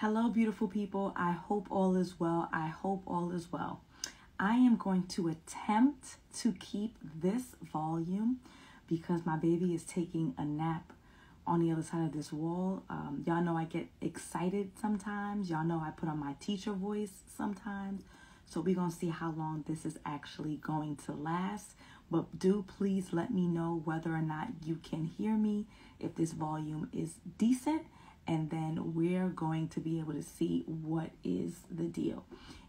Hello, beautiful people. I hope all is well. I hope all is well. I am going to attempt to keep this volume because my baby is taking a nap on the other side of this wall. Y'all know I get excited sometimes. Y'all know I put on my teacher voice sometimes. So we're going to see how long this is actually going to last. But do please let me know whether or not you can hear me, if this volume is decent, and then we're going to be able to see what is the deal.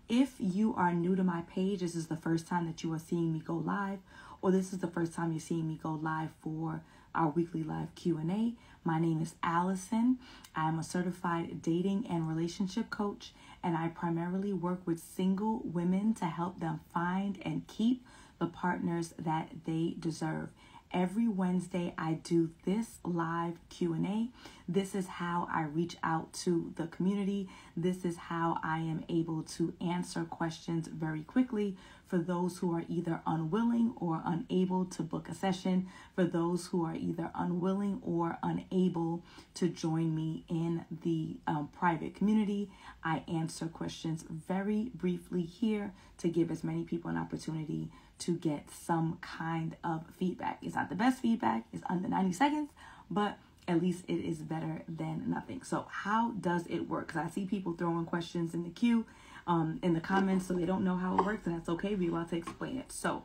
If you are new to my page, this is the first time that you are seeing me go live, or this is the first time you're seeing me go live for our weekly live Q&A. My name is Alison. I am a certified dating and relationship coach, and I primarily work with single women to help them find and keep the partners that they deserve. Every Wednesday, I do this live Q&A. This is how I reach out to the community. This is how I am able to answer questions very quickly for those who are either unwilling or unable to book a session, for those who are either unwilling or unable to join me in the private community. I answer questions very briefly here to give as many people an opportunity to get some kind of feedback. It's not the best feedback, it's under 90 seconds, but at least it is better than nothing. So how does it work? Because I see people throwing questions in the queue, in the comments, so they don't know how it works, and that's okay. We're about to explain it. So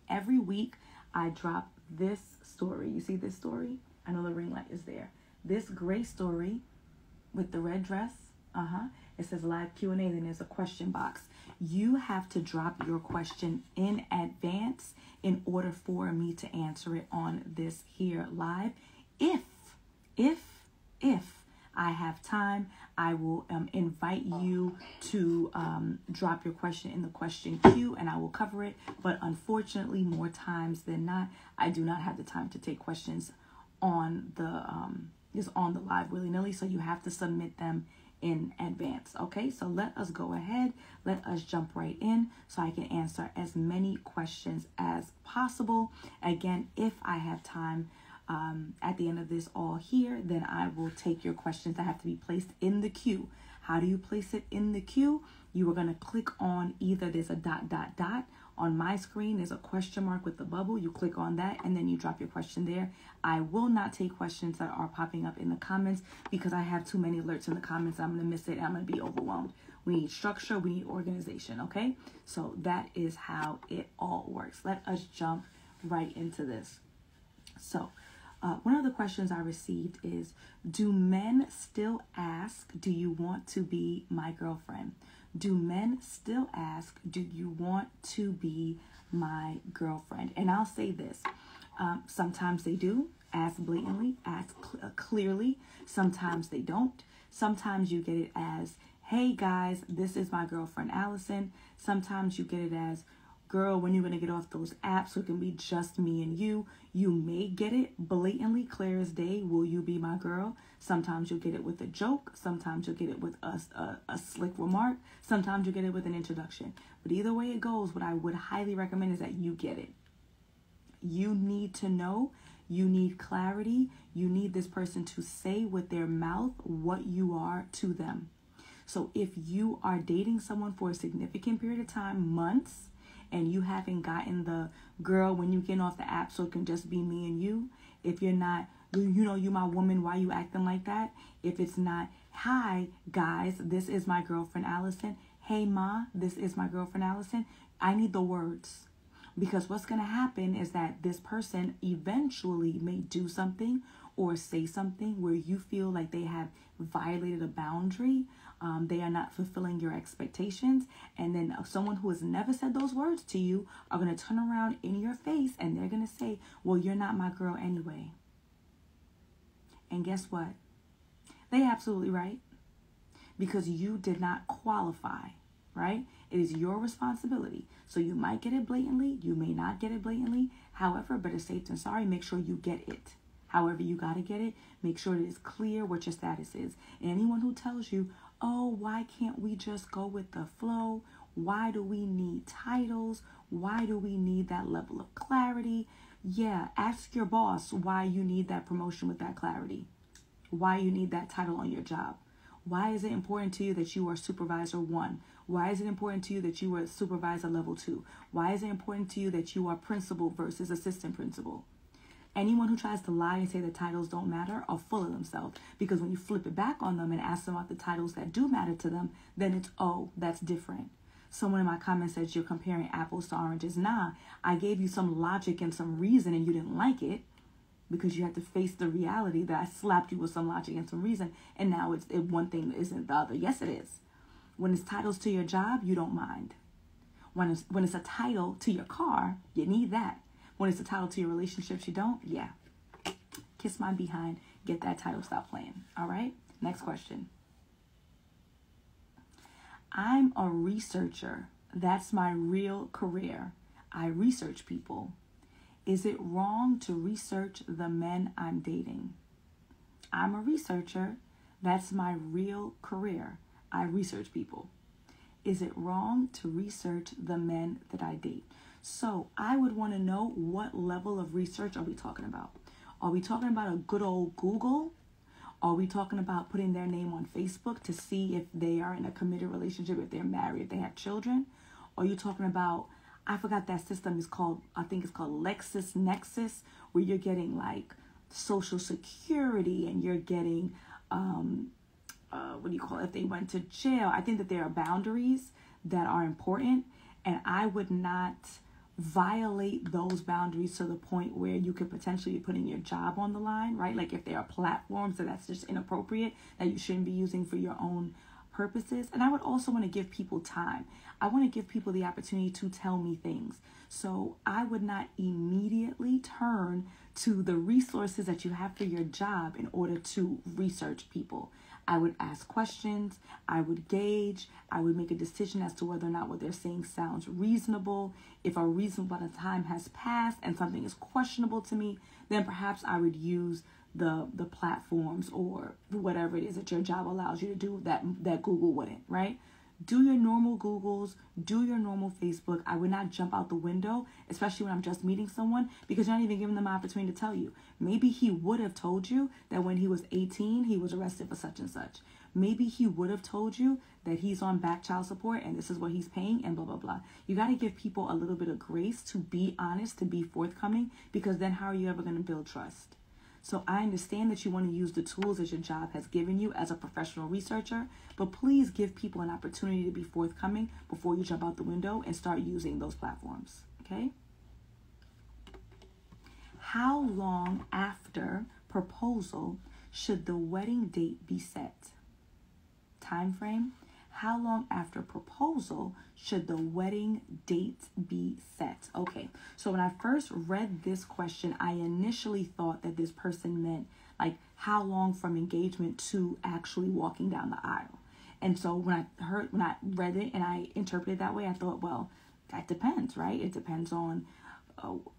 every week I drop this story. You see this story? I know the ring light is there. This gray story with the red dress. It says live Q&A, then there's a question box. You have to drop your question in advance in order for me to answer it on this here live. If I have time, I will invite you to drop your question in the question queue and I will cover it. But unfortunately, more times than not, I do not have the time to take questions on the live willy-nilly. So you have to submit them in advance. Okay, so let us go ahead. Let us jump right in so I can answer as many questions as possible. Again, if I have time at the end of this all here, then I will take your questions that have to be placed in the queue. How do you place it in the queue? You are going to click on either there's a ... On my screen, there's a question mark with the bubble. You click on that and then you drop your question there. I will not take questions that are popping up in the comments because I have too many alerts in the comments. I'm going to miss it and I'm going to be overwhelmed. We need structure. We need organization. Okay. So that is how it all works. Let us jump right into this. So one of the questions I received is, do men still ask, do you want to be my girlfriend? Do men still ask, do you want to be my girlfriend? And I'll say this, sometimes they do ask blatantly, ask clearly. Sometimes they don't. Sometimes you get it as, hey guys, this is my girlfriend Alison. Sometimes you get it as, girl, when you're going to get off those apps so it can be just me and you. You may get it blatantly, clear as day, will you be my girl? Sometimes you'll get it with a joke. Sometimes you'll get it with a slick remark. Sometimes you'll get it with an introduction. But either way it goes, what I would highly recommend is that you get it. You need to know. You need clarity. You need this person to say with their mouth what you are to them. So if you are dating someone for a significant period of time, months, and you haven't gotten the girl when you get off the app so it can just be me and you, if you're not, you my woman, why you acting like that? If it's not, hi guys, this is my girlfriend Alison. Hey ma, this is my girlfriend Alison. I need the words. Because what's going to happen is that this person eventually may do something or say something where you feel like they have violated a boundary. They are not fulfilling your expectations. And then someone who has never said those words to you are going to turn around in your face and they're going to say, well, you're not my girl anyway. And guess what? They absolutely right. Because you did not qualify, right? It is your responsibility. So you might get it blatantly. You may not get it blatantly. However, better safe than sorry, make sure you get it. However you got to get it, make sure it is clear what your status is. And anyone who tells you, oh, why can't we just go with the flow? Why do we need titles? Why do we need that level of clarity? Yeah, ask your boss why you need that promotion with that clarity. Why you need that title on your job. Why is it important to you that you are supervisor 1? Why is it important to you that you are supervisor level 2? Why is it important to you that you are principal versus assistant principal? Anyone who tries to lie and say the titles don't matter are full of themselves, because when you flip it back on them and ask them about the titles that do matter to them, then it's, oh, that's different. Someone in my comments says you're comparing apples to oranges. Nah, I gave you some logic and some reason and you didn't like it, because you had to face the reality that I slapped you with some logic and some reason, and now one thing isn't the other. Yes, it is. When it's titles to your job, you don't mind. When it's a title to your car, you need that. When it's a title to your relationships, you don't? Yeah. Kiss my behind. Get that title. Stop playing. All right? Next question. I'm a researcher. That's my real career. I research people. Is it wrong to research the men I'm dating? I'm a researcher. That's my real career. I research people. Is it wrong to research the men that I date? So I would want to know, what level of research are we talking about? Are we talking about a good old Google? Are we talking about putting their name on Facebook to see if they are in a committed relationship, if they're married, if they have children? Or are you talking about, I forgot that system is called, I think it's called LexisNexis, where you're getting like Social Security and you're getting, what do you call it, if they went to jail. I think that there are boundaries that are important, and I would not violate those boundaries to the point where you could potentially be putting your job on the line, right? Like if there are platforms that's just inappropriate that you shouldn't be using for your own purposes. And I would also want to give people time. I want to give people the opportunity to tell me things. So I would not immediately turn to the resources that you have for your job in order to research people. I would ask questions, I would gauge, I would make a decision as to whether or not what they're saying sounds reasonable. If a reasonable amount of time has passed and something is questionable to me, then perhaps I would use the platforms or whatever it is that your job allows you to do that Google wouldn't, right? Do your normal Googles, do your normal Facebook. I would not jump out the window, especially when I'm just meeting someone, because you're not even giving them an opportunity to tell you. Maybe he would have told you that when he was 18, he was arrested for such and such. Maybe he would have told you that he's on back child support and this is what he's paying and blah, blah, blah. You got to give people a little bit of grace to be honest, to be forthcoming, because then how are you ever going to build trust? So I understand that you want to use the tools that your job has given you as a professional researcher, but please give people an opportunity to be forthcoming before you jump out the window and start using those platforms, okay? How long after proposal should the wedding date be set? Time frame? How long after proposal should the wedding date be set? Okay, so when I first read this question, I initially thought that this person meant like how long from engagement to actually walking down the aisle. And so when I read it and I interpreted it that way, I thought, well, that depends, right? It depends on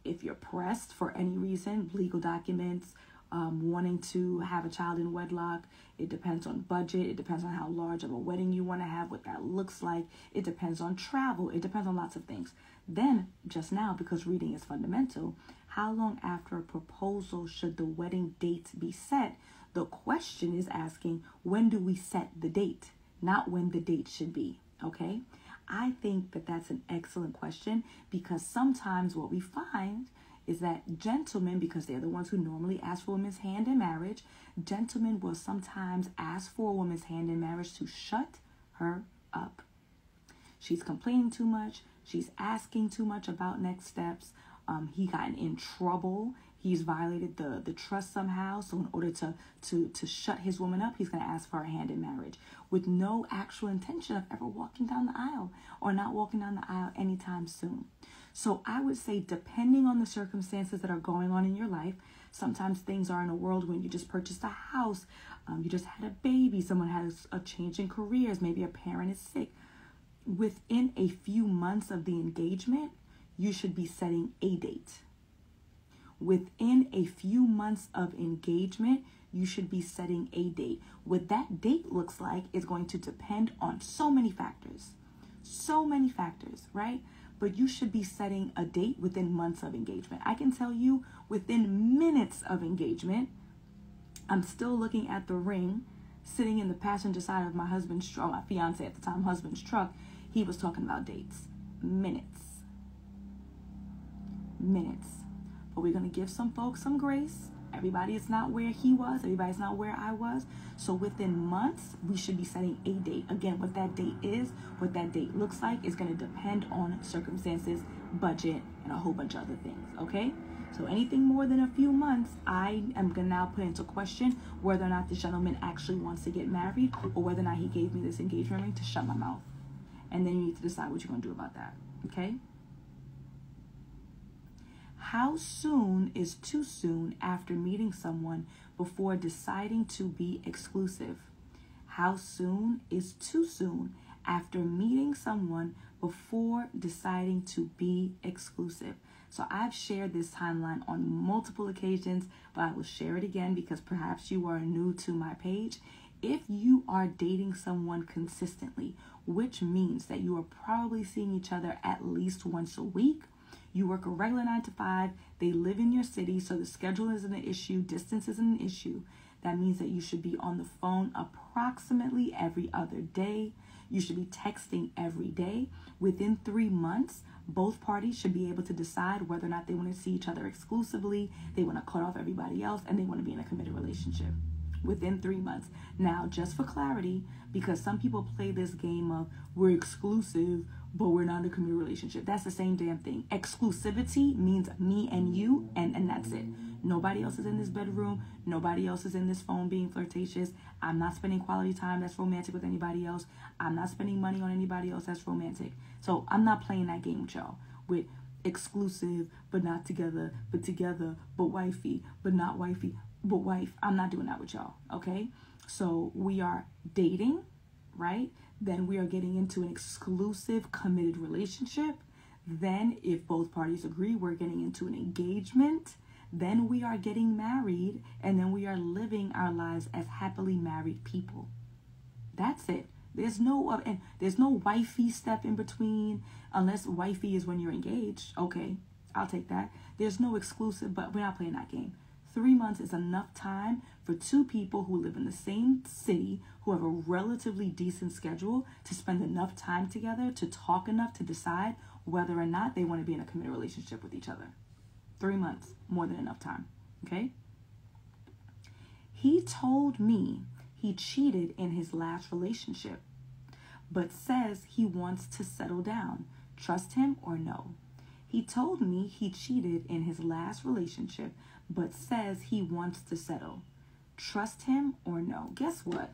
if you're pressed for any reason, legal documents, wanting to have a child in wedlock. It depends on budget. It depends on how large of a wedding you want to have, what that looks like. It depends on travel. It depends on lots of things. Then, just now, because reading is fundamental, how long after a proposal should the wedding date be set? The question is asking, when do we set the date? Not when the date should be, okay? I think that that's an excellent question, because sometimes what we find is that gentlemen, because they're the ones who normally ask for a woman's hand in marriage, gentlemen will sometimes ask for a woman's hand in marriage to shut her up. She's complaining too much. She's asking too much about next steps. He got in trouble. He's violated the trust somehow. So in order to shut his woman up, he's going to ask for her hand in marriage with no actual intention of ever walking down the aisle or not walking down the aisle anytime soon. So I would say, depending on the circumstances that are going on in your life, sometimes things are in a world when you just purchased a house, you just had a baby, someone has a change in careers, maybe a parent is sick. Within a few months of the engagement, you should be setting a date. Within a few months of engagement, you should be setting a date. What that date looks like is going to depend on so many factors, right? But you should be setting a date within months of engagement. I can tell you within minutes of engagement, I'm still looking at the ring, sitting in the passenger side of my husband's truck, my fiance at the time, husband's truck, he was talking about dates. Minutes. But we're going to give some folks some grace. Everybody is not where he was. Everybody's not where I was. So within months, we should be setting a date. Again, what that date is, what that date looks like is going to depend on circumstances, budget, and a whole bunch of other things, okay? So anything more than a few months, I am going to now put into question whether or not this gentleman actually wants to get married or whether or not he gave me this engagement ring to shut my mouth. And then you need to decide what you're going to do about that, okay? How soon is too soon after meeting someone before deciding to be exclusive? How soon is too soon after meeting someone before deciding to be exclusive? So I've shared this timeline on multiple occasions, but I will share it again because perhaps you are new to my page. If you are dating someone consistently, which means that you are probably seeing each other at least once a week, you work a regular 9 to 5, they live in your city, so the schedule isn't an issue, distance isn't an issue. That means that you should be on the phone approximately every other day. You should be texting every day. Within 3 months, both parties should be able to decide whether or not they want to see each other exclusively, they want to cut off everybody else, and they want to be in a committed relationship. Within 3 months. Now, just for clarity, because some people play this game of we're exclusive, but we're not in a committed relationship. That's the same damn thing. Exclusivity means me and you, and that's it. Nobody else is in this bedroom. Nobody else is in this phone being flirtatious. I'm not spending quality time that's romantic with anybody else. I'm not spending money on anybody else that's romantic. So I'm not playing that game with y'all. With exclusive, but not together, but wifey, but not wifey, but wife. I'm not doing that with y'all, okay? So we are dating, right? Then we are getting into an exclusive committed relationship. Then if both parties agree, we're getting into an engagement. Then we are getting married, and then we are living our lives as happily married people. That's it. There's no wifey step in between, unless wifey is when you're engaged. Okay, I'll take that. There's no exclusive, but we're not playing that game. 3 months is enough time for two people who live in the same city, who have a relatively decent schedule, to spend enough time together, to talk enough to decide whether or not they want to be in a committed relationship with each other. 3 months, more than enough time, okay? He told me he cheated in his last relationship, but says he wants to settle down. Trust him or no? He told me he cheated in his last relationship, but says he wants to settle. Trust him or no? Guess what?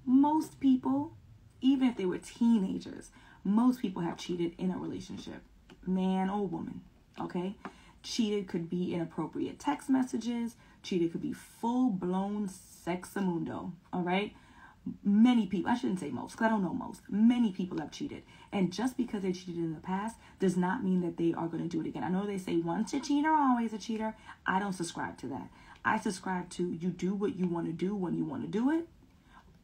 Most people, even if they were teenagers, most people have cheated in a relationship, man or woman, okay? Cheated could be inappropriate text messages. Cheated could be full-blown sexamundo, all right? Many people, I shouldn't say most, because I don't know most. Many people have cheated. And just because they cheated in the past does not mean that they are going to do it again. I know they say once a cheater, always a cheater. I don't subscribe to that. I subscribe to you do what you want to do when you want to do it,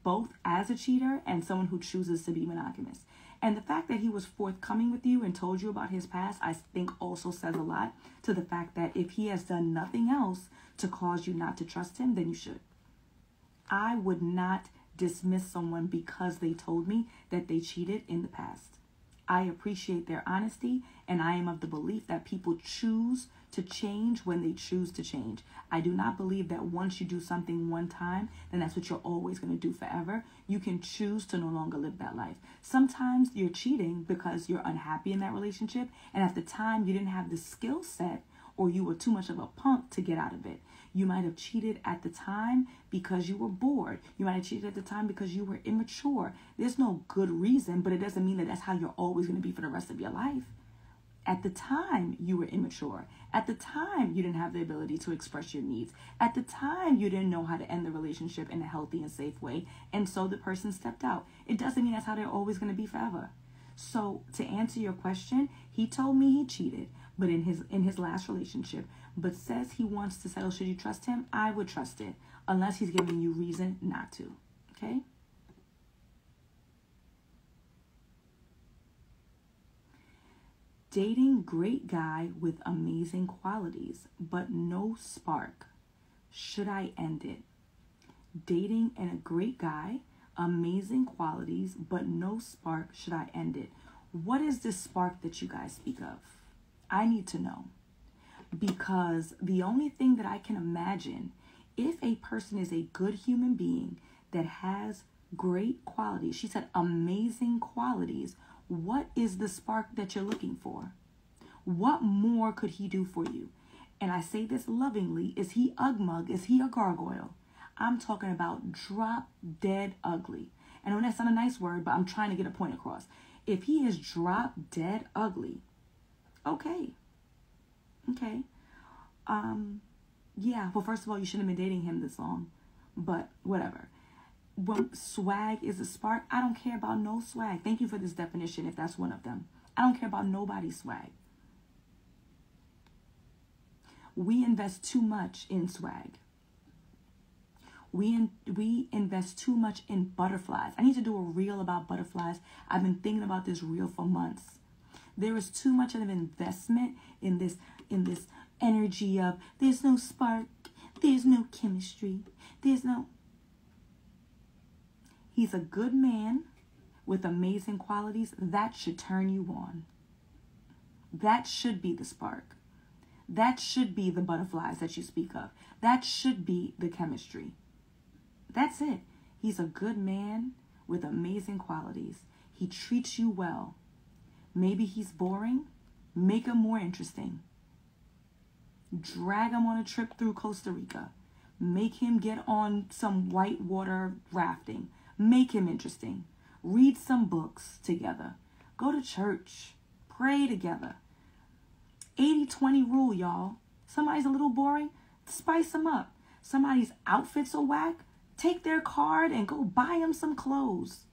both as a cheater and someone who chooses to be monogamous. And the fact that he was forthcoming with you and told you about his past, I think also says a lot to the fact that if he has done nothing else to cause you not to trust him, then you should. I would not dismiss someone because they told me that they cheated in the past. I appreciate their honesty, and I am of the belief that people choose to change when they choose to change. I do not believe that once you do something one time, then that's what you're always going to do forever. You can choose to no longer live that life. Sometimes you're cheating because you're unhappy in that relationship, and at the time you didn't have the skill set, or you were too much of a punk to get out of it. You might have cheated at the time because you were bored. You might have cheated at the time because you were immature. There's no good reason, but it doesn't mean that that's how you're always going to be for the rest of your life. At the time, you were immature. At the time, you didn't have the ability to express your needs. At the time, you didn't know how to end the relationship in a healthy and safe way, and so the person stepped out. It doesn't mean that's how they're always going to be forever. So, to answer your question, he told me he cheated, but in his last relationship, but says he wants to settle. Should you trust him? I would trust it, unless he's giving you reason not to, okay? Dating great guy with amazing qualities, but no spark. Should I end it? Dating and a great guy, amazing qualities, but no spark. Should I end it? What is this spark that you guys speak of? I need to know. Because the only thing that I can imagine, if a person is a good human being that has great qualities, she said amazing qualities, what is the spark that you're looking for? What more could he do for you? And I say this lovingly. Is he ugmug? Is he a gargoyle? I'm talking about drop dead ugly. I know that's not a nice word, but I'm trying to get a point across. If he is drop dead ugly, okay. Yeah, well, first of all, you shouldn't have been dating him this long, but whatever. When swag is a spark, I don't care about no swag. Thank you for this definition, if that's one of them. I don't care about nobody's swag. We invest too much in swag. We invest too much in butterflies. I need to do a reel about butterflies. I've been thinking about this reel for months. There is too much of an investment in this energy of there's no spark, there's no chemistry, He's a good man with amazing qualities. That should turn you on. That should be the spark. That should be the butterflies that you speak of. That should be the chemistry. That's it. He's a good man with amazing qualities. He treats you well. Maybe he's boring. Make him more interesting. Drag him on a trip through Costa Rica. Make him get on some whitewater rafting. Make him interesting. Read some books together. Go to church. Pray together. 80-20 rule, y'all. Somebody's a little boring, spice them up. Somebody's outfits are whack, take their card and go buy them some clothes.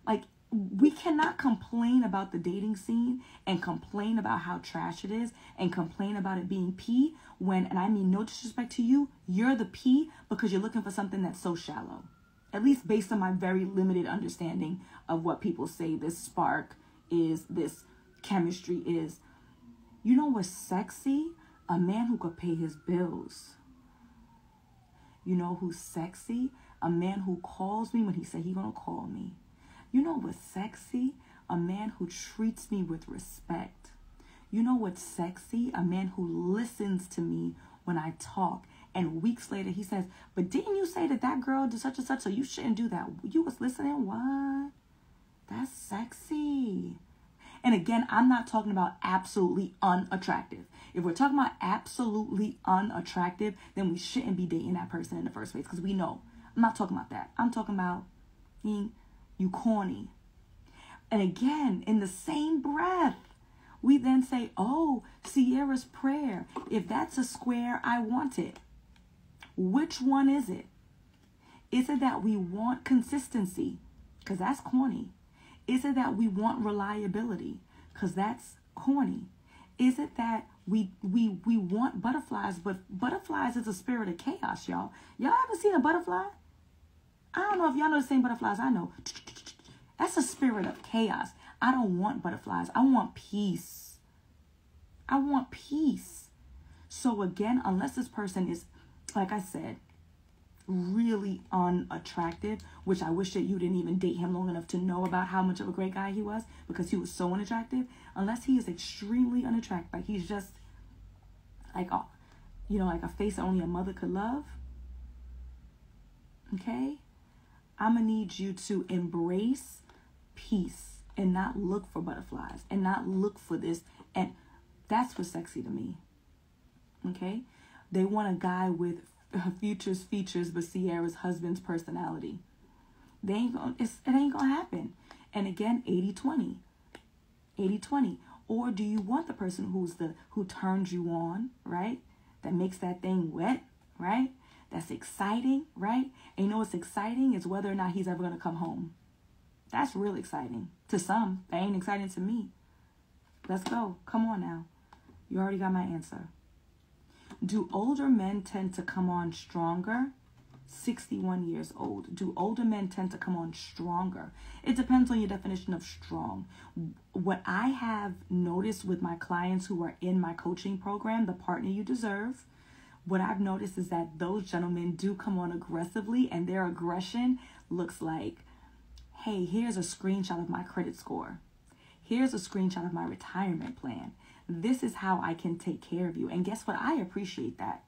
Like, we cannot complain about the dating scene and complain about how trash it is and complain about it being P when, and I mean no disrespect to you, you're the P because you're looking for something that's so shallow. At least based on my very limited understanding of what people say this spark is, this chemistry is. You know what's sexy? A man who could pay his bills. You know who's sexy? A man who calls me when he said he's gonna call me. You know what's sexy? A man who treats me with respect. You know what's sexy? A man who listens to me when I talk. And weeks later he says, but didn't you say that girl did such and such, so you shouldn't do that? You was listening? What? That's sexy. And again, I'm not talking about absolutely unattractive. If we're talking about absolutely unattractive, then we shouldn't be dating that person in the first place because we know. I'm not talking about that. I'm talking about being you corny. And again, in the same breath, we then say, oh, Sierra's prayer. If that's a square, I want it. Which one is it? Is it that we want consistency? Because that's corny. Is it that we want reliability? Because that's corny. Is it that we want butterflies, but butterflies is a spirit of chaos, y'all. Y'all ever seen a butterfly? I don't know if y'all know the same butterflies I know. That's a spirit of chaos. I don't want butterflies. I want peace. I want peace. So again, unless this person is, like I said, really unattractive, which I wish that you didn't even date him long enough to know about how much of a great guy he was because he was so unattractive. Unless he is extremely unattractive, like he's just like, like a face that only a mother could love. Okay? I'm gonna need you to embrace peace and not look for butterflies and not look for this. And that's what's sexy to me. Okay? They want a guy with features, but Sierra's husband's personality. It ain't gonna happen. And again, 80-20. 80-20. Or do you want the person who turns you on, right? That makes that thing wet, right? That's exciting, right? And you know what's exciting is whether or not he's ever gonna come home. That's real exciting. To some, that ain't exciting to me. Let's go. Come on now. You already got my answer. Do older men tend to come on stronger? 61 years old. Do older men tend to come on stronger? It depends on your definition of strong. What I have noticed with my clients who are in my coaching program, the Partner You Deserve, what I've noticed is that those gentlemen do come on aggressively, and their aggression looks like, hey, here's a screenshot of my credit score. Here's a screenshot of my retirement plan. This is how I can take care of you. And guess what? I appreciate that.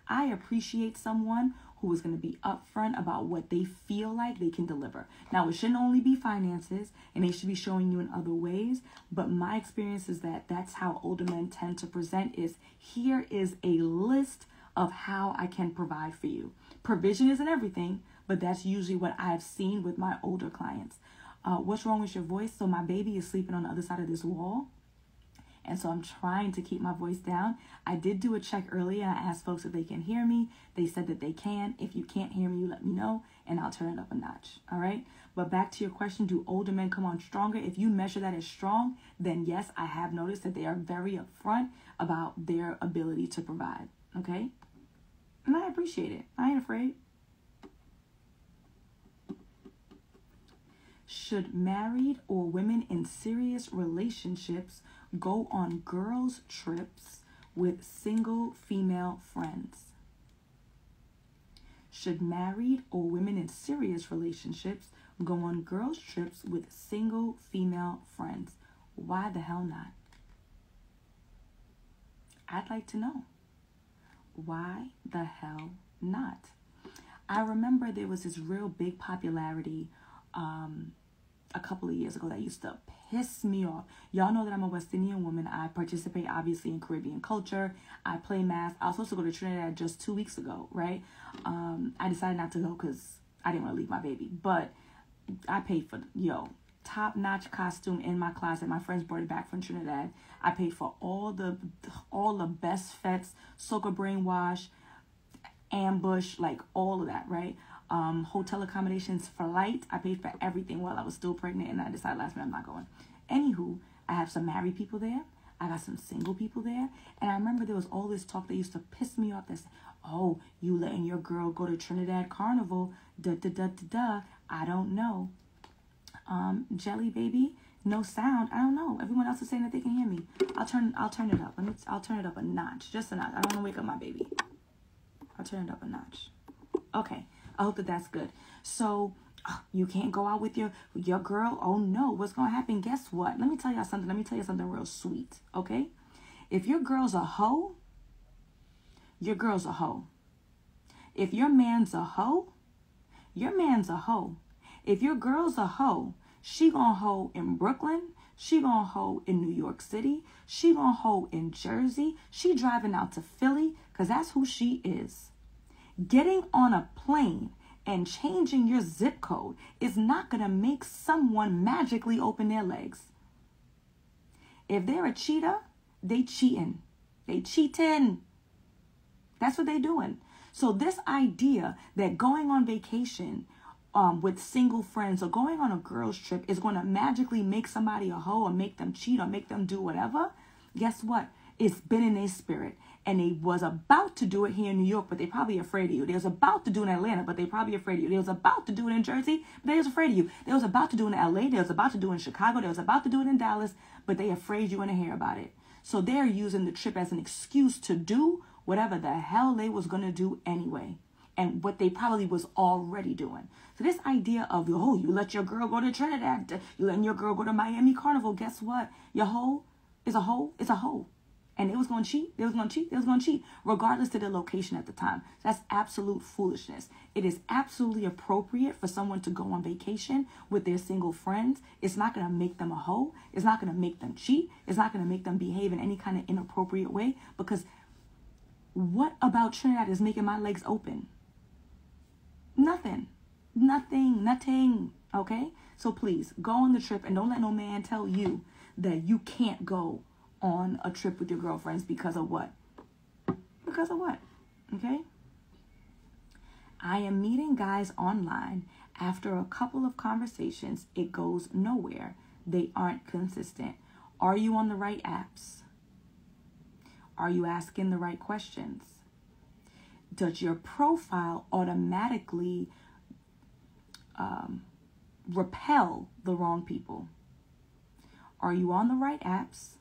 I appreciate someone who is going to be upfront about what they feel like they can deliver. Now, it shouldn't only be finances, and they should be showing you in other ways. But my experience is that that's how older men tend to present, is here is a list of how I can provide for you. Provision isn't everything, but that's usually what I've seen with my older clients. What's wrong with your voice? So my baby is sleeping on the other side of this wall. And so I'm trying to keep my voice down. I did do a check earlier. I asked folks if they can hear me. They said that they can. If you can't hear me, you let me know, and I'll turn it up a notch. All right. But back to your question, do older men come on stronger? If you measure that as strong, then yes, I have noticed that they are very upfront about their ability to provide. Okay. And I appreciate it. I ain't afraid. Should married or women in serious relationships go on girls' trips with single female friends? Should married or women in serious relationships go on girls' trips with single female friends? Why the hell not? I'd like to know. Why the hell not? I remember there was this real big popularity a couple of years ago that used to piss me off. Y'all know that I'm a West Indian woman. I participate obviously in Caribbean culture. I play math. I was supposed to go to Trinidad just 2 weeks ago, right? I decided not to go because I didn't want to leave my baby. But I paid for, top-notch costume in my closet. My friends brought it back from Trinidad. I paid for all the best fets, soca brainwash, ambush, like all of that, right? Hotel accommodations, flight. I paid for everything while I was still pregnant, and I decided last minute I'm not going. Anywho, I have some married people there. I got some single people there. And I remember there was all this talk that used to piss me off that said, oh, you letting your girl go to Trinidad Carnival, I don't know. Jelly baby, no sound. I don't know. Everyone else is saying that they can hear me. I'll turn it up. I'll turn it up a notch. Just a notch. I don't want to wake up my baby. I'll turn it up a notch. Okay. I hope that that's good. So you can't go out with your girl. Oh no, what's going to happen? Guess what? Let me tell y'all something. Let me tell you something real sweet. Okay. If your girl's a hoe, your girl's a hoe. If your man's a hoe, your man's a hoe. If your girl's a hoe, she gonna hoe in Brooklyn. She gonna hoe in New York City. She gonna hoe in Jersey. She driving out to Philly because that's who she is. Getting on a plane and changing your zip code is not going to make someone magically open their legs. If they're a cheater, they cheating. They cheating. That's what they doing. So this idea that going on vacation with single friends or going on a girls trip is going to magically make somebody a hoe or make them cheat or make them do whatever, guess what? It's been in their spirit. And they was about to do it here in New York, but they probably afraid of you. They was about to do it in Atlanta, but they probably afraid of you. They was about to do it in Jersey, but they was afraid of you. They was about to do it in LA. They was about to do it in Chicago. They was about to do it in Dallas, but they afraid you want to hear about it. So they're using the trip as an excuse to do whatever the hell they was going to do anyway. And what they probably was already doing. So this idea of, oh, you let your girl go to Trinidad. You letting your girl go to Miami Carnival. Guess what? Your hoe is a hoe. It's a hoe. And they was going to cheat. They was going to cheat. They was going to cheat. Regardless to their location at the time. That's absolute foolishness. It is absolutely appropriate for someone to go on vacation with their single friends. It's not going to make them a hoe. It's not going to make them cheat. It's not going to make them behave in any kind of inappropriate way. Because what about Trinidad is making my legs open? Nothing. Okay? So please, go on the trip and don't let no man tell you that you can't go on a trip with your girlfriends because of what? Because of what? Okay? I am meeting guys online. After a couple of conversations, it goes nowhere. They aren't consistent. Are you on the right apps? Are you asking the right questions? Does your profile automatically repel the wrong people? Are you on the right apps?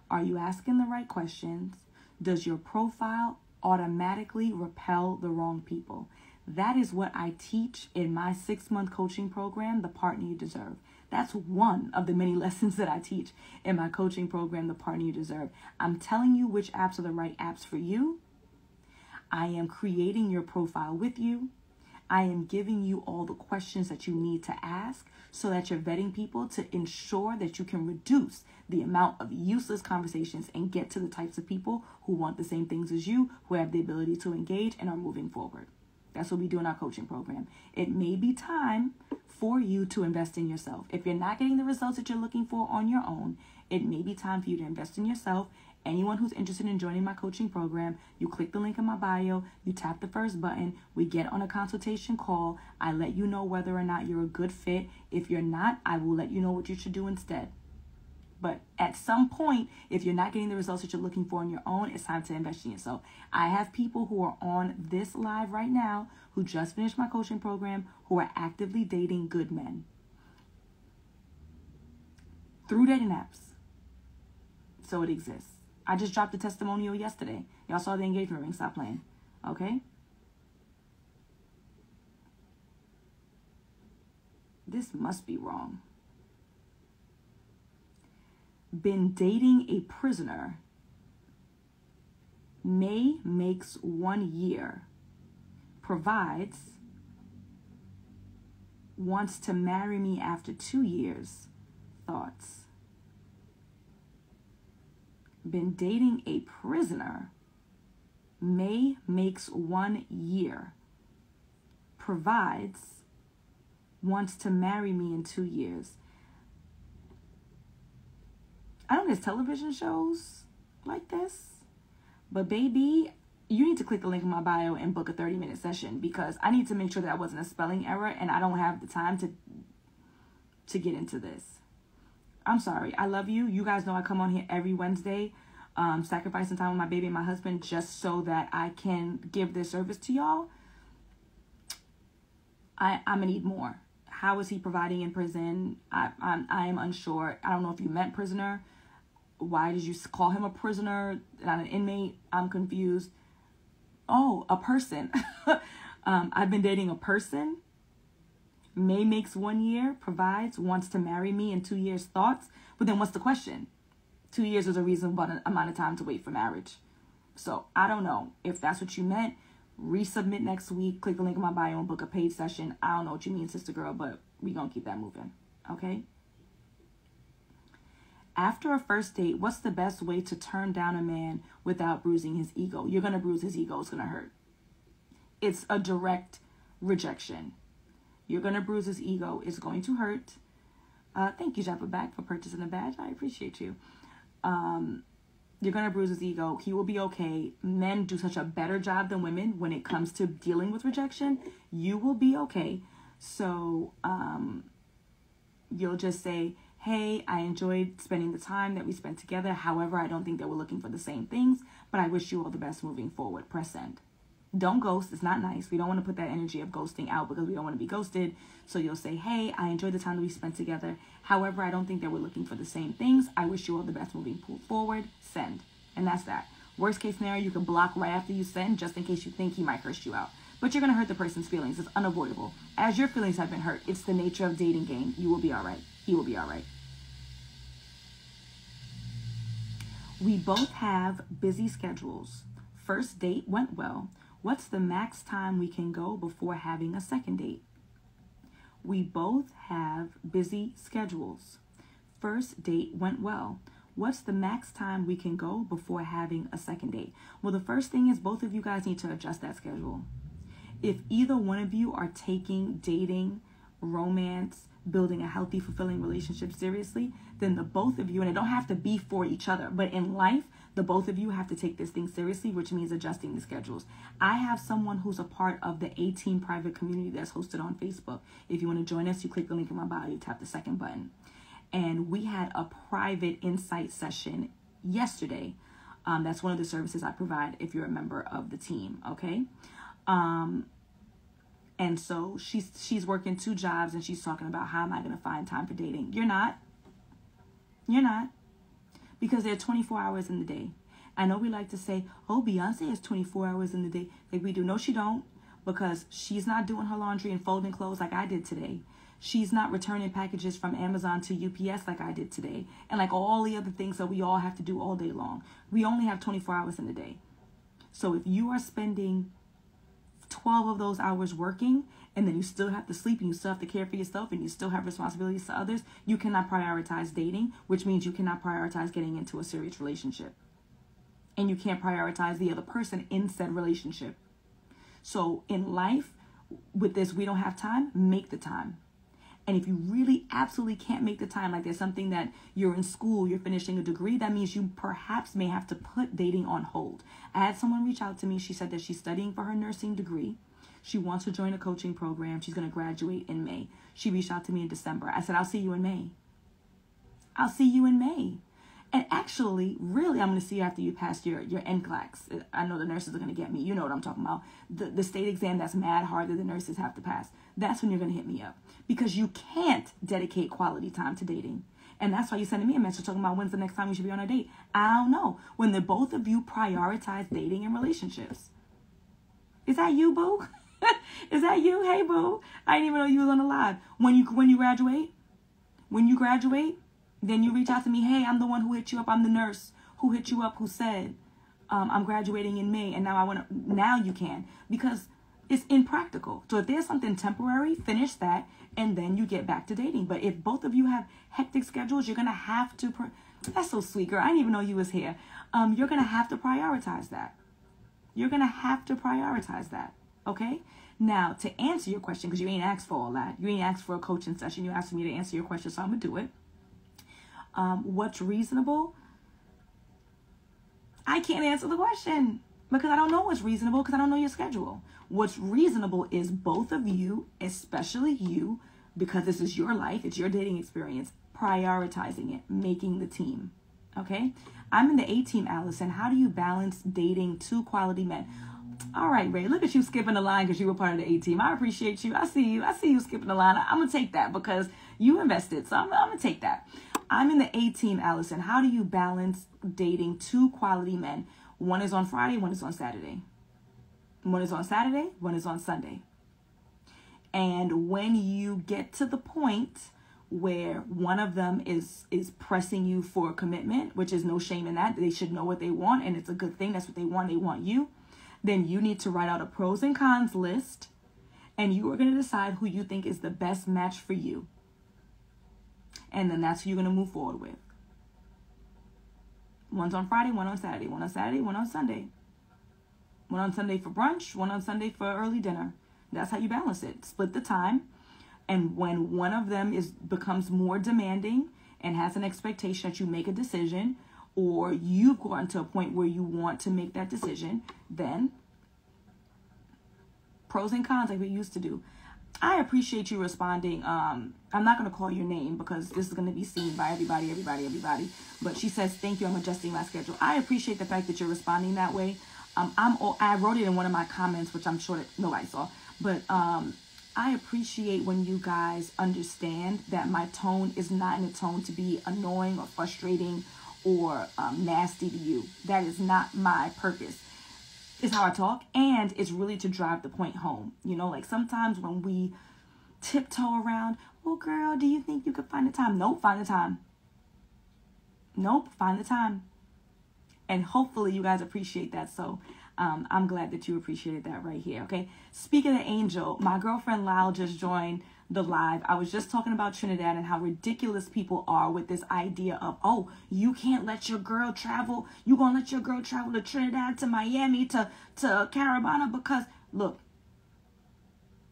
Are you asking the right questions? Does your profile automatically repel the wrong people. That is what I teach in my 6-month coaching program, The Partner You Deserve. That's one of the many lessons that I teach in my coaching program, The Partner You Deserve. I'm telling you which apps are the right apps for you. I am creating your profile with you. I am giving you all the questions that you need to ask so that you're vetting people to ensure that you can reduce the amount of useless conversations and get to the types of people who want the same things as you, who have the ability to engage and are moving forward. That's what we do in our coaching program. It may be time for you to invest in yourself. If you're not getting the results that you're looking for on your own, it may be time for you to invest in yourself. Anyone who's interested in joining my coaching program, you click the link in my bio, you tap the first button, we get on a consultation call. I let you know whether or not you're a good fit. If you're not, I will let you know what you should do instead. But at some point, if you're not getting the results that you're looking for on your own, it's time to invest in yourself. I have people who are on this live right now who just finished my coaching program who are actively dating good men through dating apps. So it exists. I just dropped a testimonial yesterday. Y'all saw the engagement ring. Stop playing. Okay? This must be wrong. Been dating a prisoner. May makes 1 year. Provides. Wants to marry me after 2 years. Thoughts. Been dating a prisoner. May makes 1 year. Provides. Wants to marry me in 2 years. I don't get television shows like this. But baby, you need to click the link in my bio and book a 30-minute session because I need to make sure that wasn't a spelling error and I don't have the time to get into this. I'm sorry. I love you. You guys know I come on here every Wednesday, sacrificing time with my baby and my husband just so that I can give this service to y'all. I'm going to need more. How is he providing in prison? I am unsure. I don't know if you meant prisoner. Why did you call him a prisoner, not an inmate? I'm confused. Oh, a person. I've been dating a person. May makes 1 year, provides, wants to marry me in 2 years, thoughts. But then what's the question? 2 years is a reasonable amount of time to wait for marriage. So I don't know if that's what you meant. Resubmit next week. Click the link in my bio and book a paid session. I don't know what you mean, sister girl, but we gonna keep that moving. Okay? After a first date, what's the best way to turn down a man without bruising his ego? You're gonna bruise his ego. It's gonna hurt. It's a direct rejection. You're gonna bruise his ego. It's going to hurt. Thank you, Jappa Back, for purchasing a badge. I appreciate you. You're going to bruise his ego. He will be okay. Men do such a better job than women when it comes to dealing with rejection. You will be okay. So you'll just say, hey, I enjoyed spending the time that we spent together. However, I don't think that we're looking for the same things, but I wish you all the best moving forward. Press send. Don't ghost. It's not nice. We don't want to put that energy of ghosting out because we don't want to be ghosted. So you'll say, hey, I enjoyed the time that we spent together. However, I don't think that we're looking for the same things. I wish you all the best moving forward. Send. And that's that. Worst case scenario, you can block right after you send just in case you think he might curse you out. But you're going to hurt the person's feelings. It's unavoidable. As your feelings have been hurt, it's the nature of dating game. You will be all right. He will be all right. We both have busy schedules. First date went well. What's the max time we can go before having a second date? We both have busy schedules. First date went well. What's the max time we can go before having a second date? Well, the first thing is both of you guys need to adjust that schedule. If either one of you are taking dating, romance, building a healthy, fulfilling relationship seriously, then the both of you, and it don't have to be for each other, but in life, the both of you have to take this thing seriously, which means adjusting the schedules. I have someone who's a part of the 18 private community that's hosted on Facebook. If you want to join us, you click the link in my bio, you tap the second button. And we had a private insight session yesterday. That's one of the services I provide if you're a member of the team, okay? And so she's working 2 jobs and she's talking about how am I going to find time for dating. You're not. Because there are 24 hours in the day. I know we like to say, oh, Beyonce has 24 hours in the day. Like we do. No, she don't, because she's not doing her laundry and folding clothes like I did today. She's not returning packages from Amazon to UPS like I did today. And like all the other things that we all have to do all day long. We only have 24 hours in the day. So if you are spending 12 of those hours working, and then you still have to sleep, and you still have to care for yourself, and you still have responsibilities to others, you cannot prioritize dating, which means you cannot prioritize getting into a serious relationship. And you can't prioritize the other person in said relationship. So in life, with this, we don't have time, make the time. And if you really absolutely can't make the time, like there's something that you're in school, you're finishing a degree, that means you perhaps may have to put dating on hold. I had someone reach out to me. She said that she's studying for her nursing degree. She wants to join a coaching program. She's going to graduate in May. She reached out to me in December. I said, I'll see you in May. I'll see you in May. And actually, really, I'm going to see you after you pass your NCLEX. I know the nurses are going to get me. You know what I'm talking about. The state exam that's mad hard that the nurses have to pass. That's when you're going to hit me up. Because you can't dedicate quality time to dating. And that's why you're sending me a message talking about when's the next time we should be on a date. I don't know. When the both of you prioritize dating and relationships. Is that you, boo? Is that you? Hey, boo. I didn't even know you was on the live. When you graduate, then you reach out to me. Hey, I'm the one who hit you up. I'm the nurse who hit you up, who said, I'm graduating in May. And now you can. Because it's impractical. So if there's something temporary, finish that. And then you get back to dating. But if both of you have hectic schedules, you're going to have to... That's so sweet, girl. I didn't even know you was here. You're going to have to prioritize that. You're going to have to prioritize that. Okay? Now, to answer your question, because you ain't asked for all that. You ain't asked for a coaching session. You asked me to answer your question, so I'm going to do it. What's reasonable? I can't answer the question because I don't know what's reasonable because I don't know your schedule. What's reasonable is both of you, especially you, because this is your life, it's your dating experience, prioritizing it, making the team. Okay? I'm in the A team, Alison. How do you balance dating two quality men? All right, Ray, look at you skipping the line because you were part of the A team. I appreciate you. I see you skipping the line. I'm going to take that because you invested. So I'm going to take that. I'm in the A team, Alison. How do you balance dating two quality men? One is on Friday, one is on Saturday. One is on Saturday, one is on Sunday. And when you get to the point where one of them is pressing you for commitment, which is no shame in that. They should know what they want, and it's a good thing. That's what they want. They want you. Then you need to write out a pros and cons list, and you are going to decide who you think is the best match for you. And then that's who you're going to move forward with. One's on Friday, one on Saturday. One on Saturday, one on Sunday. One on Sunday for brunch, one on Sunday for early dinner. That's how you balance it. Split the time. And when one of them becomes more demanding and has an expectation that you make a decision, or you've gotten to a point where you want to make that decision, then pros and cons like we used to do. I appreciate you responding. I'm not going to call your name because this is going to be seen by everybody. But she says, thank you. I'm adjusting my schedule. I appreciate the fact that you're responding that way. I wrote it in one of my comments, which I'm sure that nobody saw. But I appreciate when you guys understand that my tone is not in a tone to be annoying or frustrating or nasty to you. That is not my purpose. It's how I talk, and it's really to drive the point home. You know, like sometimes when we tiptoe around, well, girl, do you think you could find the time? Nope, find the time. Nope, find the time. And hopefully you guys appreciate that. So I'm glad that you appreciated that right here, okay? Speaking of Angel, my girlfriend Lyle just joined the live. I was just talking about Trinidad and how ridiculous people are with this idea of, oh, you can't let your girl travel. You gonna let your girl travel to Trinidad, to Miami, to Carabana because, look,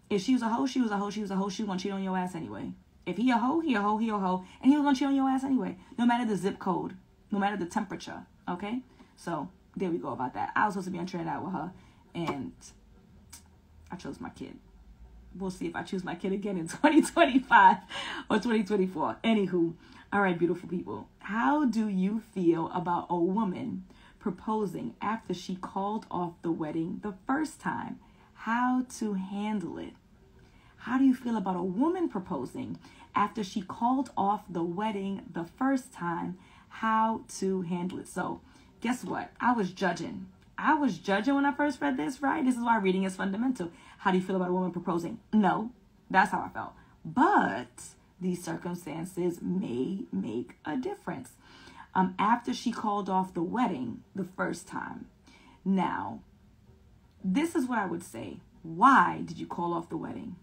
if she was a hoe, she was a hoe, she was a hoe, she was gonna cheat on your ass anyway. If he a hoe, he a hoe, he a hoe, and he was gonna cheat on your ass anyway, no matter the zip code, no matter the temperature, okay? So there we go about that. I was supposed to be on Trinidad with her, and I chose my kid. We'll see if I choose my kid again in 2025 or 2024. Anywho, all right, beautiful people. How do you feel about a woman proposing after she called off the wedding the first time? How to handle it? How do you feel about a woman proposing after she called off the wedding the first time? How to handle it? So guess what? I was judging. I was judging when I first read this, right? This is why reading is fundamental. How do you feel about a woman proposing? No, that's how I felt. But these circumstances may make a difference. After she called off the wedding the first time. Now, this is what I would say. Why did you call off the wedding?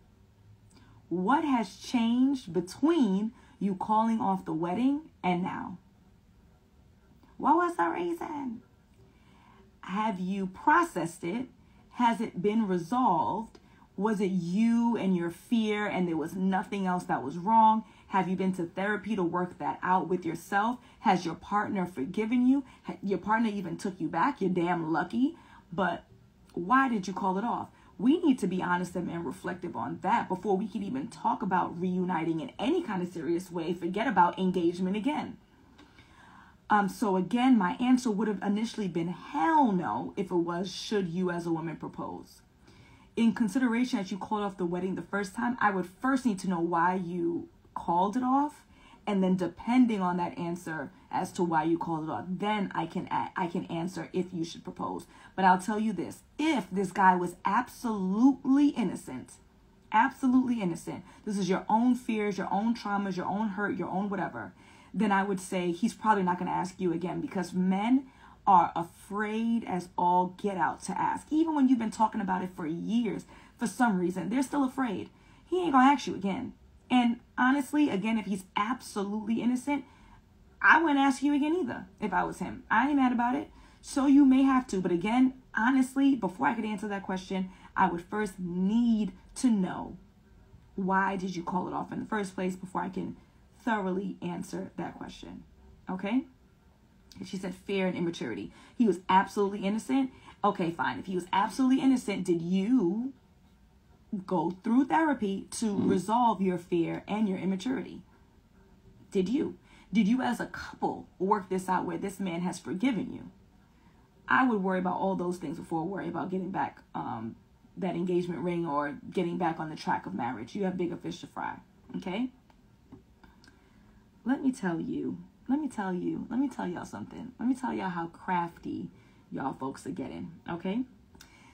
What has changed between you calling off the wedding and now? What was the reason? Have you processed it? Has it been resolved? Was it you and your fear and there was nothing else that was wrong? Have you been to therapy to work that out with yourself? Has your partner forgiven you? Your partner even took you back? You're damn lucky. But why did you call it off? We need to be honest and reflective on that before we can even talk about reuniting in any kind of serious way. Forget about engagement again. So again, my answer would have initially been hell no if it was should you as a woman propose. In consideration that you called off the wedding the first time, I would first need to know why you called it off. And then depending on that answer as to why you called it off, then I can answer if you should propose. But I'll tell you this, if this guy was absolutely innocent, this is your own fears, your own traumas, your own hurt, your own whatever, then I would say he's probably not going to ask you again, because men are afraid as all get out to ask. Even when you've been talking about it for years, for some reason, they're still afraid. He ain't going to ask you again. And honestly, again, if he's absolutely innocent, I wouldn't ask you again either if I was him. I ain't mad about it. So you may have to. But again, honestly, before I could answer that question, I would first need to know why did you call it off in the first place before I can thoroughly answer that question. Okay? She said fear and immaturity. He was absolutely innocent. Okay, fine. If he was absolutely innocent, did you go through therapy to resolve your fear and your immaturity? Did you as a couple work this out where this man has forgiven you? I would worry about all those things before I worry about getting back that engagement ring or getting back on the track of marriage. You have bigger fish to fry. Okay? Let me tell y'all something. Let me tell y'all how crafty y'all folks are getting. Okay?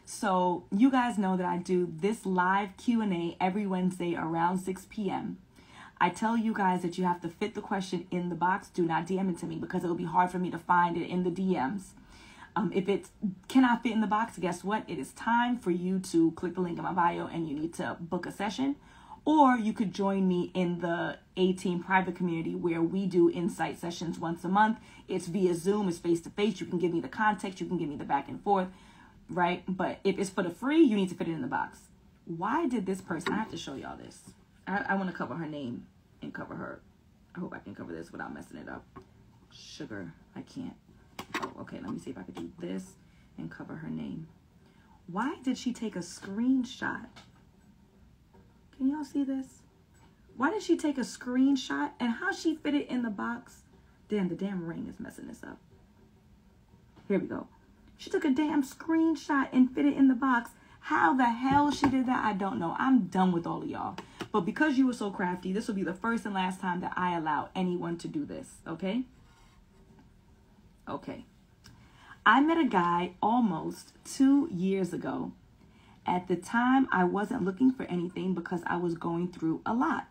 So you guys know that I do this live Q&A every Wednesday around 6 p.m. I tell you guys that you have to fit the question in the box. Do not DM it to me because it will be hard for me to find it in the DMs. If it cannot fit in the box, guess what? It is time for you to click the link in my bio and you need to book a session. Or you could join me in the A-Team private community where we do insight sessions once a month. It's via Zoom. It's face-to-face. You can give me the context. You can give me the back and forth. Right? But if it's for the free, you need to fit it in the box. Why did this person, I have to show y'all this. I want to cover her name and cover her. I hope I can cover this without messing it up. Sugar, I can't. Oh, okay, let me see if I could do this and cover her name. Why did she take a screenshot? Can y'all see this? Why did she take a screenshot and how she fit it in the box? Damn, the damn ring is messing this up. Here we go. She took a damn screenshot and fit it in the box. How the hell she did that, I don't know. I'm done with all of y'all. But because you were so crafty, this will be the first and last time that I allow anyone to do this, okay? Okay. I met a guy almost 2 years ago. At the time, I wasn't looking for anything because I was going through a lot.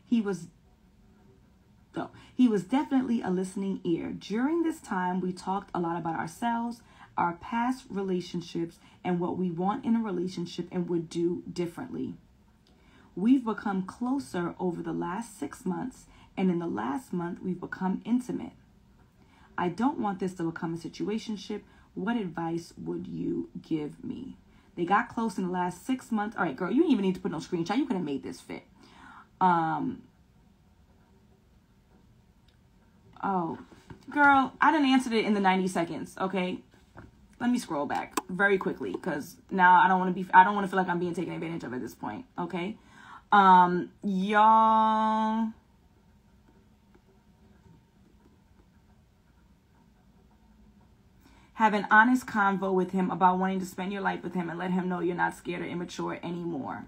He was definitely a listening ear. During this time, we talked a lot about ourselves, our past relationships, and what we want in a relationship and would do differently. We've become closer over the last 6 months, and in the last month, we've become intimate. I don't want this to become a situationship. What advice would you give me? They got close in the last 6 months. All right, girl, you didn't even need to put no screenshot. You could have made this fit. Oh, girl, I done answered it in the 90 seconds, okay? Let me scroll back very quickly because now I don't want to feel like I'm being taken advantage of at this point, okay? Y'all... Have an honest convo with him about wanting to spend your life with him and let him know you're not scared or immature anymore.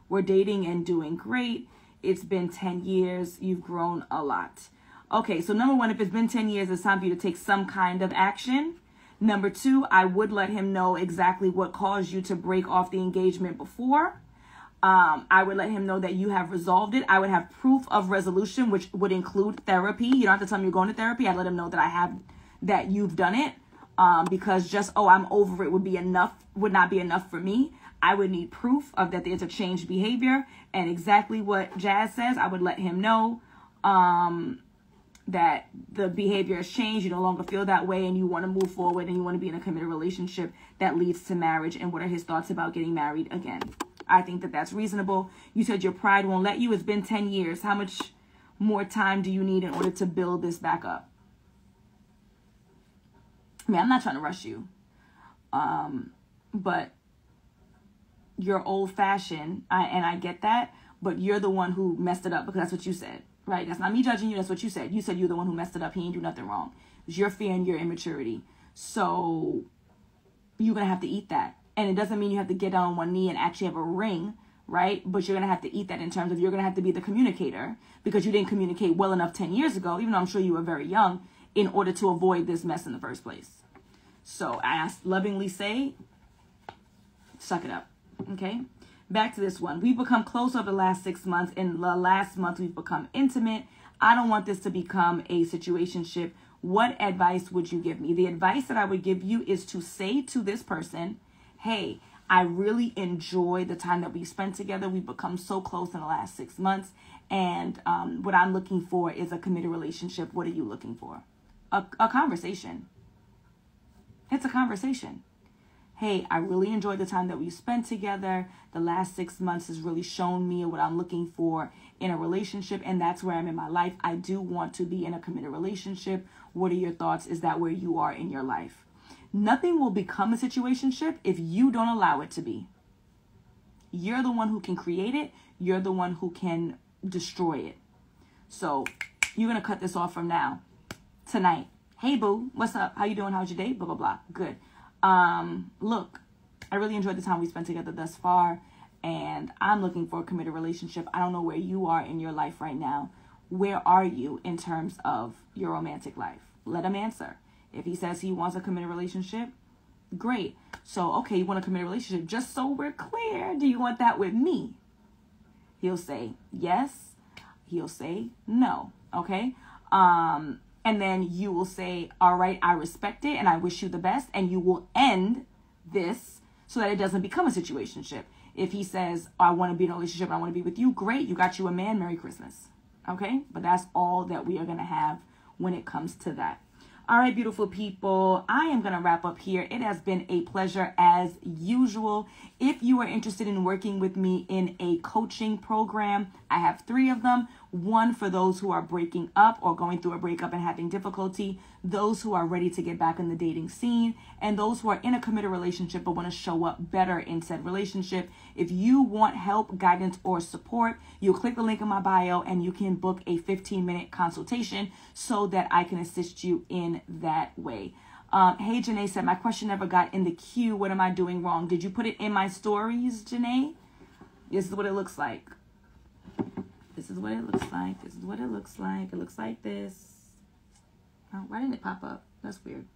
We're dating and doing great. It's been 10 years. You've grown a lot. Okay, so number one, if it's been 10 years, it's time for you to take some kind of action. Number two, I would let him know exactly what caused you to break off the engagement before. I would let him know that you have resolved it. I would have proof of resolution, which would include therapy. You don't have to tell him you're going to therapy. I'd let him know that you've done it. Because just, I'm over it would not be enough for me. I would need proof of that there's a changed behavior, and exactly what Jazz says, I would let him know, that the behavior has changed. You no longer feel that way, and you want to move forward, and you want to be in a committed relationship that leads to marriage. And what are his thoughts about getting married again? I think that that's reasonable. You said your pride won't let you. It's been 10 years. How much more time do you need in order to build this back up? I mean, I'm not trying to rush you. But you're old-fashioned, and I get that, but you're the one who messed it up, because that's what you said, right? That's not me judging you. That's what you said. You said you're the one who messed it up. He didn't do nothing wrong. It's your fear and your immaturity. So you're going to have to eat that. And it doesn't mean you have to get down on one knee and actually have a ring, right? But you're going to have to eat that in terms of you're going to have to be the communicator, because you didn't communicate well enough 10 years ago, even though I'm sure you were very young, in order to avoid this mess in the first place. So I lovingly say, suck it up. Okay, back to this one. We've become close over the last 6 months. In the last month, we've become intimate. I don't want this to become a situationship. What advice would you give me? The advice that I would give you is to say to this person, hey, I really enjoy the time that we spent together. We've become so close in the last 6 months. And what I'm looking for is a committed relationship. What are you looking for? A conversation. It's a conversation. Hey, I really enjoyed the time that we spent together. The last 6 months has really shown me what I'm looking for in a relationship, and that's where I'm in my life. I do want to be in a committed relationship. What are your thoughts? Is that where you are in your life? Nothing will become a situationship if you don't allow it to be. You're the one who can create it. You're the one who can destroy it. So you're going to cut this off from now. Tonight. Hey, boo. What's up? How you doing? How's your day? Blah, blah, blah. Good. Look, I really enjoyed the time we spent together thus far, and I'm looking for a committed relationship. I don't know where you are in your life right now. Where are you in terms of your romantic life? Let him answer. If he says he wants a committed relationship, great. So, okay, you want a committed relationship. Just so we're clear, do you want that with me? He'll say yes. He'll say no. Okay? And then you will say, all right, I respect it and I wish you the best. And you will end this so that it doesn't become a situationship. If he says, I want to be in a relationship and I want to be with you, great. You got you a man. Merry Christmas. Okay? But that's all that we are going to have when it comes to that. All right, beautiful people, I am going to wrap up here. It has been a pleasure as usual. If you are interested in working with me in a coaching program, I have 3 of them. One for those who are breaking up or going through a breakup and having difficulty, those who are ready to get back in the dating scene, and those who are in a committed relationship but want to show up better in said relationship. If you want help, guidance, or support, you'll click the link in my bio and you can book a 15-minute consultation so that I can assist you in that way. Hey, Janae said, my question never got in the queue. What am I doing wrong? Did you put it in my stories, Janae? This is what it looks like. This is what it looks like. This is what it looks like. It looks like this. Oh, why didn't it pop up? That's weird.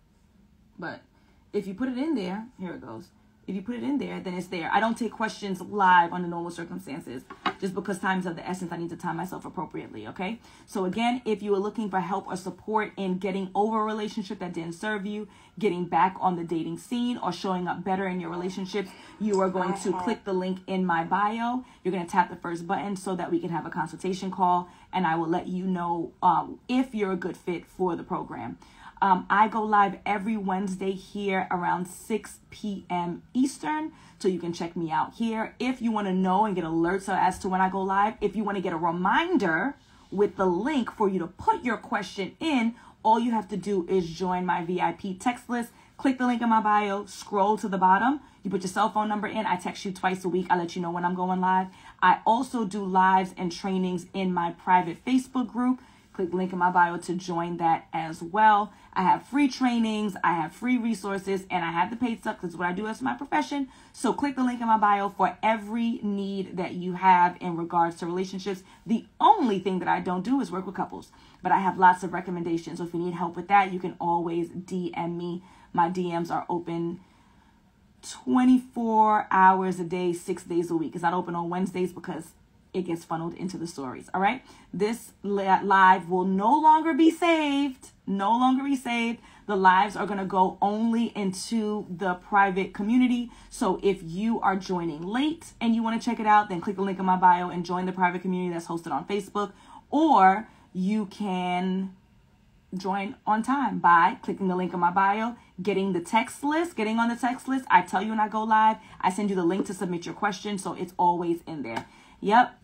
But if you put it in there, here it goes. If you put it in there, then it's there. I don't take questions live under normal circumstances. Just because time is of the essence, I need to time myself appropriately, okay? So again, if you are looking for help or support in getting over a relationship that didn't serve you, getting back on the dating scene, or showing up better in your relationships, you are going to click the link in my bio. You're going to tap the first button so that we can have a consultation call, and I will let you know if you're a good fit for the program. I go live every Wednesday here around 6 p.m. Eastern, so you can check me out here. If you want to know and get alerts as to when I go live, if you want to get a reminder with the link for you to put your question in, all you have to do is join my VIP text list. Click the link in my bio, scroll to the bottom. You put your cell phone number in. I text you twice a week. I let you know when I'm going live. I also do lives and trainings in my private Facebook group. Click the link in my bio to join that as well. I have free trainings, I have free resources, and I have the paid stuff. This is what I do as my profession. So click the link in my bio for every need that you have in regards to relationships. The only thing that I don't do is work with couples, but I have lots of recommendations. So if you need help with that, you can always DM me. My DMs are open 24 hours a day, 6 days a week. It's not open on Wednesdays because it gets funneled into the stories. All right. This live will no longer be saved. No longer be saved. The lives are going to go only into the private community. So if you are joining late and you want to check it out, then click the link in my bio and join the private community that's hosted on Facebook. Or you can join on time by clicking the link in my bio, getting on the text list. I tell you when I go live, I send you the link to submit your question. So it's always in there. Yep.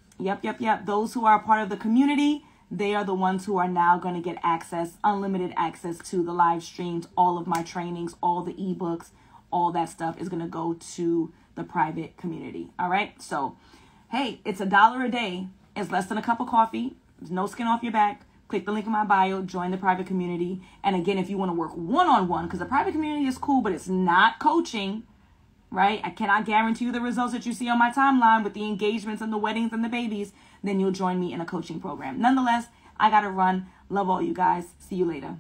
Those who are a part of the community, they are the ones who are now going to get access, unlimited access to the live streams, all of my trainings, all the ebooks, all that stuff is going to go to the private community. All right. So, hey, it's $1 a day. It's less than a cup of coffee. There's no skin off your back. Click the link in my bio, join the private community. And again, if you want to work one-on-one, because the private community is cool, but it's not coaching, right? I cannot guarantee you the results that you see on my timeline with the engagements and the weddings and the babies. Then you'll join me in a coaching program. Nonetheless, I got to run. Love all you guys. See you later.